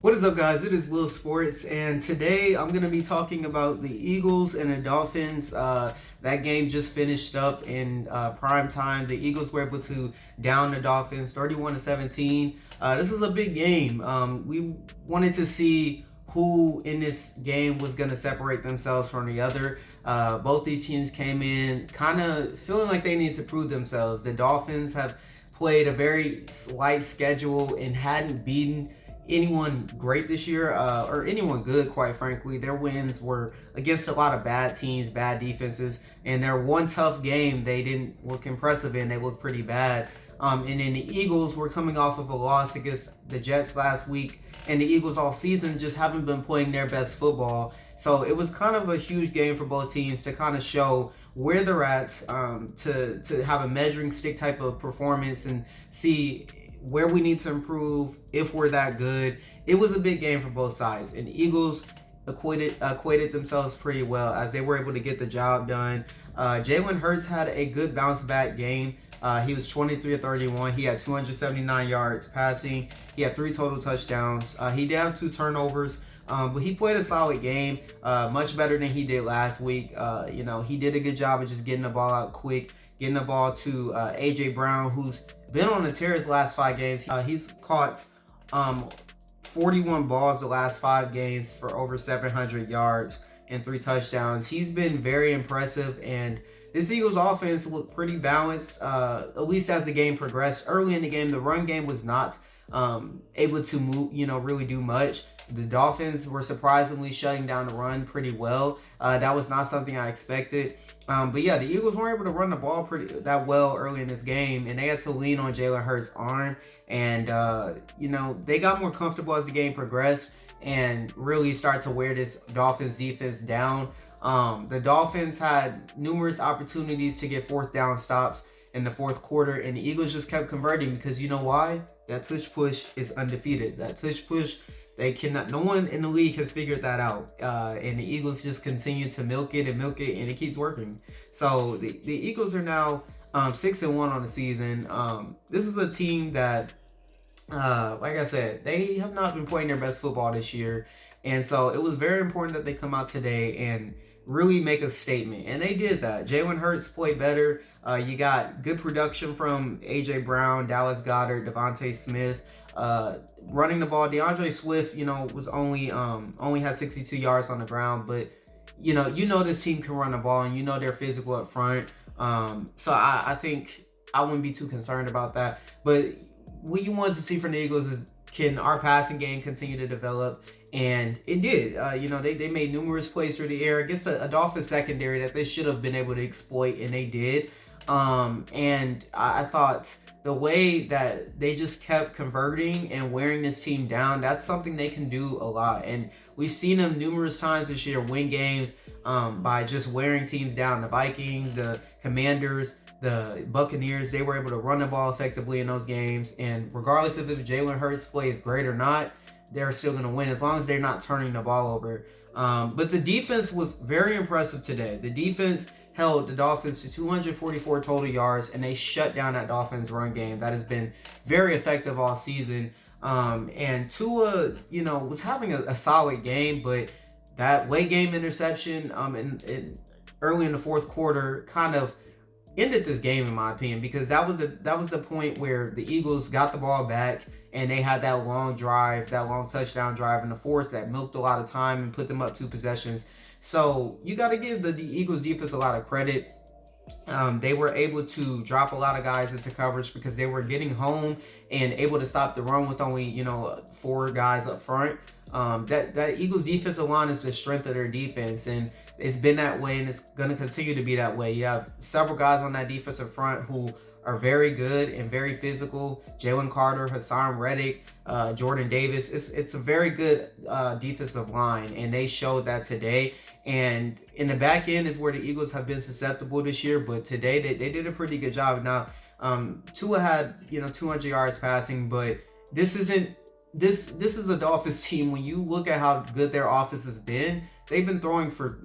What is up, guys? It is Will Sports, and today I'm going to be talking about the Eagles and the Dolphins. That game just finished up in prime time. The Eagles were able to down the Dolphins 31-17. This was a big game. We wanted to see who in this game was going to separate themselves from the other. Both these teams came in kind of feeling like they needed to prove themselves. The Dolphins have played a very light schedule and hadn't beaten anyone great this year, or anyone good, quite frankly. Their wins were against a lot of bad teams, bad defenses, and their one tough game they didn't look impressive in. They looked pretty bad. And then the Eagles were coming off of a loss against the Jets last week, and the Eagles all season just haven't been playing their best football. So it was kind of a huge game for both teams to kind of show where they're at, to have a measuring stick type of performance and see where we need to improve if we're that good. It was a big game for both sides, and the Eagles equated themselves pretty well as they were able to get the job done. Jalen Hurts had a good bounce back game. He was 23-31. He had 279 yards passing. He had 3 total touchdowns. He did have 2 turnovers, but he played a solid game, much better than he did last week. He did a good job of just getting the ball out quick, getting the ball to A.J. Brown, who's been on the tear his last 5 games. He's caught 41 balls the last 5 games for over 700 yards and 3 touchdowns. He's been very impressive, and this Eagles offense looked pretty balanced, at least as the game progressed. Early in the game, the run game was not able to move, really do much. The Dolphins were surprisingly shutting down the run pretty well. That was not something I expected. But yeah, the Eagles weren't able to run the ball that well early in this game, and they had to lean on Jalen Hurts' arm. And they got more comfortable as the game progressed and really start to wear this Dolphins defense down. The Dolphins had numerous opportunities to get 4th down stops in the 4th quarter, and the Eagles just kept converting because you know why? That tush push is undefeated. That tush push, no one in the league has figured that out. And the Eagles just continue to milk it, and it keeps working. So the Eagles are now 6-1 on the season. This is a team that, like I said, they have not been playing their best football this year. And so it was very important that they come out today and really make a statement. And they did that. Jalen Hurts played better. You got good production from A.J. Brown, Dallas Goedert, Devontae Smith. Running the ball, DeAndre Swift, was only had 62 yards on the ground. But, this team can run the ball, and they're physical up front. So I think I wouldn't be too concerned about that. But what you want to see from the Eagles is, can our passing game continue to develop? And it did. They made numerous plays through the air against a Dolphins secondary that they should have been able to exploit, and they did. And I thought the way that they just kept converting and wearing this team down, that's something they can do a lot. And we've seen them numerous times this year win games by just wearing teams down. The Vikings, the Commanders, the Buccaneers, they were able to run the ball effectively in those games. And regardless of if Jalen Hurts plays great or not, they're still going to win as long as they're not turning the ball over. But the defense was very impressive today. The defense held the Dolphins to 244 total yards, and they shut down that Dolphins run game that has been very effective all season. And Tua, was having a solid game, but that late game interception early in the 4th quarter kind of ended this game, in my opinion, because that was the point where the Eagles got the ball back and they had that long drive, that long touchdown drive in the 4th that milked a lot of time and put them up 2 possessions. So you got to give the Eagles defense a lot of credit. They were able to drop a lot of guys into coverage because they were getting home and able to stop the run with only 4 guys up front. That Eagles defensive line is the strength of their defense, and it's been that way, and it's going to continue to be that way. You have several guys on that defensive front who are very good and very physical. Jalen Carter, Hassan Reddick, Jordan Davis. It's a very good defensive line, and they showed that today. And in the back end is where the Eagles have been susceptible this year, but today they did a pretty good job. Now, Tua had 200 yards passing, but this is a Dolphins team. When you look at how good their offense has been, they've been throwing for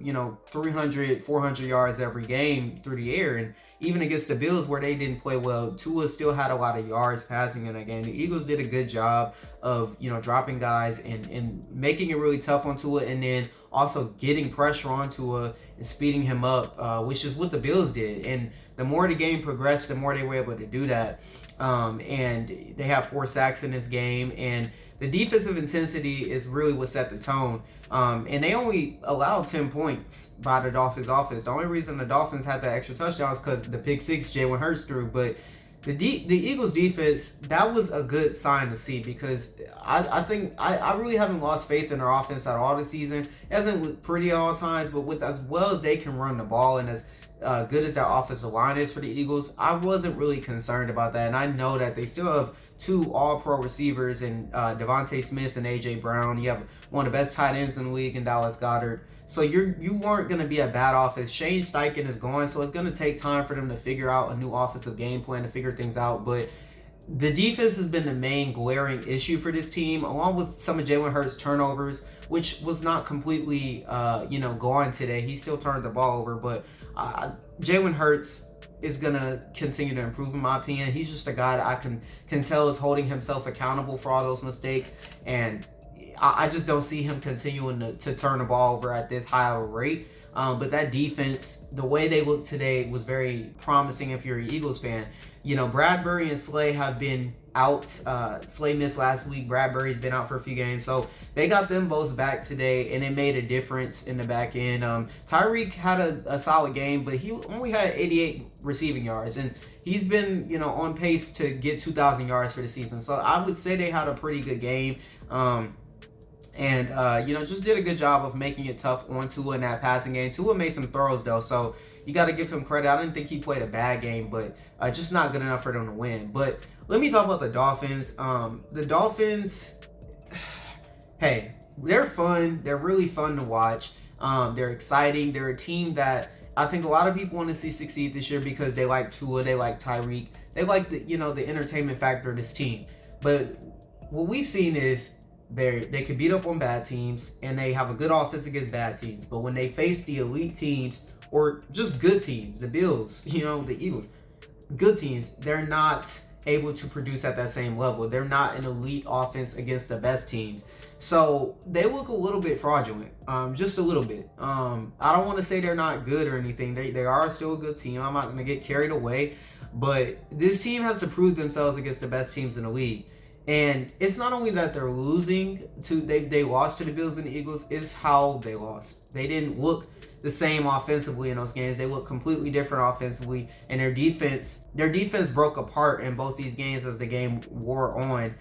300, 400 yards every game through the air. And even against the Bills, where they didn't play well, Tua still had a lot of yards passing in that game. The Eagles did a good job of dropping guys and making it really tough on Tua, and then also getting pressure on Tua and speeding him up, which is what the Bills did. And the more the game progressed, the more they were able to do that. And they have 4 sacks in this game, and the defensive intensity is really what set the tone. And they only allowed 10 points by the Dolphins offense. The only reason the Dolphins had that extra touchdown is because the pick six Jalen Hurts threw. But the Eagles defense, that was a good sign to see, because I think I really haven't lost faith in their offense at all this season. It hasn't looked pretty at all times, but with as well as they can run the ball and as good as that offensive line is for the Eagles, I wasn't really concerned about that. And I know that they still have 2 all-pro receivers in Devontae Smith and A.J. Brown. You have one of the best tight ends in the league in Dallas Goedert. So you weren't going to be a bad offense. Shane Steichen is gone, so it's going to take time for them to figure out a new offensive game plan, to figure things out. But the defense has been the main glaring issue for this team, along with some of Jalen Hurts' turnovers, which was not completely gone today. He still turned the ball over, but Jalen Hurts is going to continue to improve, in my opinion. He's just a guy that I can tell is holding himself accountable for all those mistakes, and I just don't see him continuing to turn the ball over at this high of a rate. But that defense, the way they looked today, was very promising if you're an Eagles fan. Bradbury and Slay have been out. Slay missed last week. Bradbury's been out for a few games. So they got them both back today, and it made a difference in the back end. Tyreek had a solid game, but he only had 88 receiving yards, and he's been, on pace to get 2,000 yards for the season. So I would say they had a pretty good game. Just did a good job of making it tough on Tua in that passing game. Tua made some throws, though, so you got to give him credit. I didn't think he played a bad game, but just not good enough for them to win. But let me talk about the Dolphins. The Dolphins, hey, they're fun. They're really fun to watch. They're exciting. They're a team that I think a lot of people want to see succeed this year because they like Tua, they like Tyreek, they like the entertainment factor of this team. But what we've seen is they can beat up on bad teams, and they have a good offense against bad teams. But when they face the elite teams, or just good teams, the Bills, the Eagles, good teams, they're not able to produce at that same level. They're not an elite offense against the best teams. So they look a little bit fraudulent, just a little bit. I don't want to say they're not good or anything. They are still a good team. I'm not going to get carried away. But this team has to prove themselves against the best teams in the league. And it's not only that they're losing to, they lost to the Bills and the Eagles, it's how they lost. They didn't look the same offensively in those games. They look completely different offensively, and their defense broke apart in both these games as the game wore on.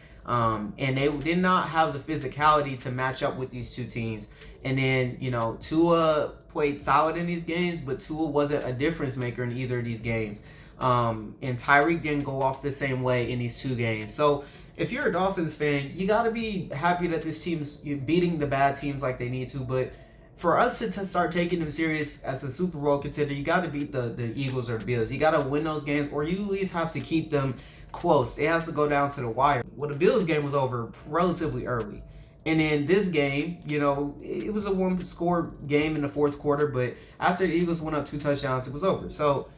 And they did not have the physicality to match up with these two teams. And then, Tua played solid in these games, but Tua wasn't a difference maker in either of these games. And Tyreek didn't go off the same way in these 2 games. So if you're a Dolphins fan, you got to be happy that this team's beating the bad teams like they need to. But for us to start taking them serious as a Super Bowl contender, you got to beat the Eagles or the Bills. You got to win those games, or you at least have to keep them close. It has to go down to the wire. Well, the Bills game was over relatively early. And in this game, it was a 1-score game in the 4th quarter, but after the Eagles went up 2 touchdowns, it was over. So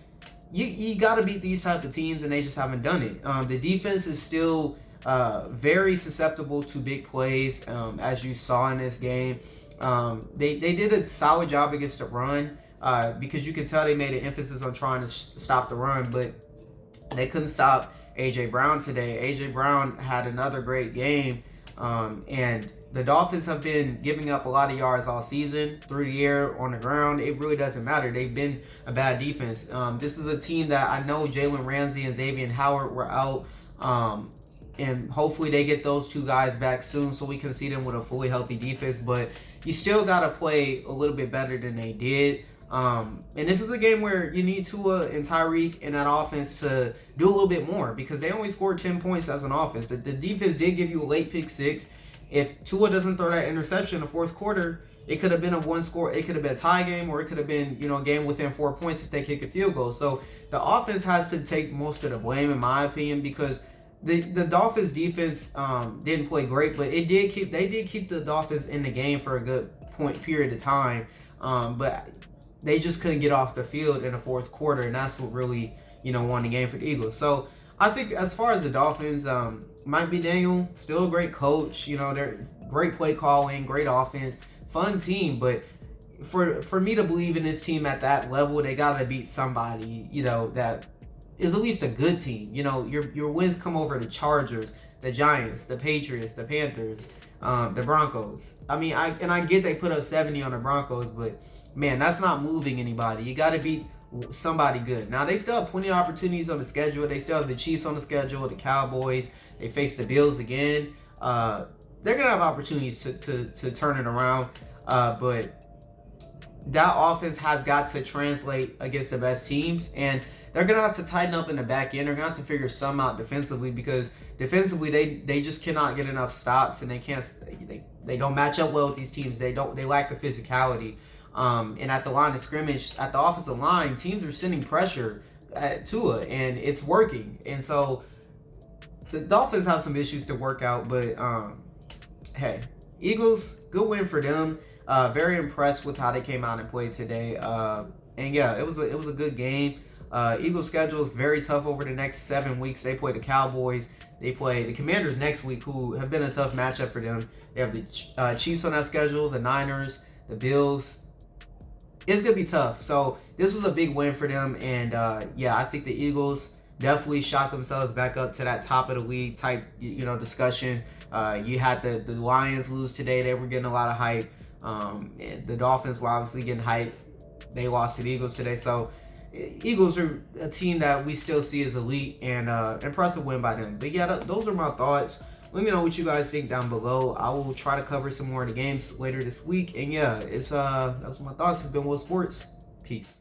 you got to beat these type of teams, and they just haven't done it. The defense is still very susceptible to big plays, as you saw in this game. They did a solid job against the run, because you could tell they made an emphasis on trying to stop the run, but they couldn't stop A.J. Brown today. A.J. Brown had another great game, and the Dolphins have been giving up a lot of yards all season, through the air, on the ground. It really doesn't matter. They've been a bad defense. This is a team that I know Jalen Ramsey and Xavier Howard were out, and hopefully they get those 2 guys back soon so we can see them with a fully healthy defense. But you still got to play a little bit better than they did. And this is a game where you need Tua and Tyreek and that offense to do a little bit more, because they only scored 10 points as an offense. The defense did give you a late pick 6. If Tua doesn't throw that interception in the 4th quarter, it could have been a 1-score. It could have been a tie game, or it could have been, a game within 4 points if they kick a field goal. So the offense has to take most of the blame, in my opinion, because the Dolphins defense didn't play great, but they did keep the Dolphins in the game for a good period of time. But they just couldn't get off the field in the fourth quarter, and that's what really won the game for the Eagles. So I think as far as the Dolphins, Mike McDaniel, still a great coach. They're great play calling, great offense, fun team. But for me to believe in this team at that level, they got to beat somebody that is at least a good team. Your wins come over the Chargers, the Giants, the Patriots, the Panthers, the Broncos. I mean, I get they put up 70 on the Broncos, but man, that's not moving anybody. You got to beat somebody good. Now, they still have plenty of opportunities on the schedule. They still have the Chiefs on the schedule, the Cowboys. They face the Bills again. They're going to have opportunities to turn it around. But that offense has got to translate against the best teams. And they're going to have to tighten up in the back end. They're going to have to figure some out defensively, because defensively they just cannot get enough stops, and they don't match up well with these teams. They lack the physicality. And at the line of scrimmage, at the offensive line, teams are sending pressure at Tua, and it's working. And so the Dolphins have some issues to work out, but hey, Eagles, good win for them. Very impressed with how they came out and played today. And yeah, it was a good game. Eagles' schedule is very tough over the next 7 weeks. They play the Cowboys. They play the Commanders next week, who have been a tough matchup for them. They have the Chiefs on that schedule, the Niners, the Bills. It's going to be tough. So this was a big win for them. And yeah, I think the Eagles definitely shot themselves back up to that top of the league type discussion. You had the Lions lose today. They were getting a lot of hype. The Dolphins were obviously getting hype. They lost to the Eagles today. So Eagles are a team that we still see as elite, and impressive win by them. But yeah, those are my thoughts. Let me know what you guys think down below. I will try to cover some more of the games later this week. And yeah, that's my thoughts. It's been Will Sports. Peace.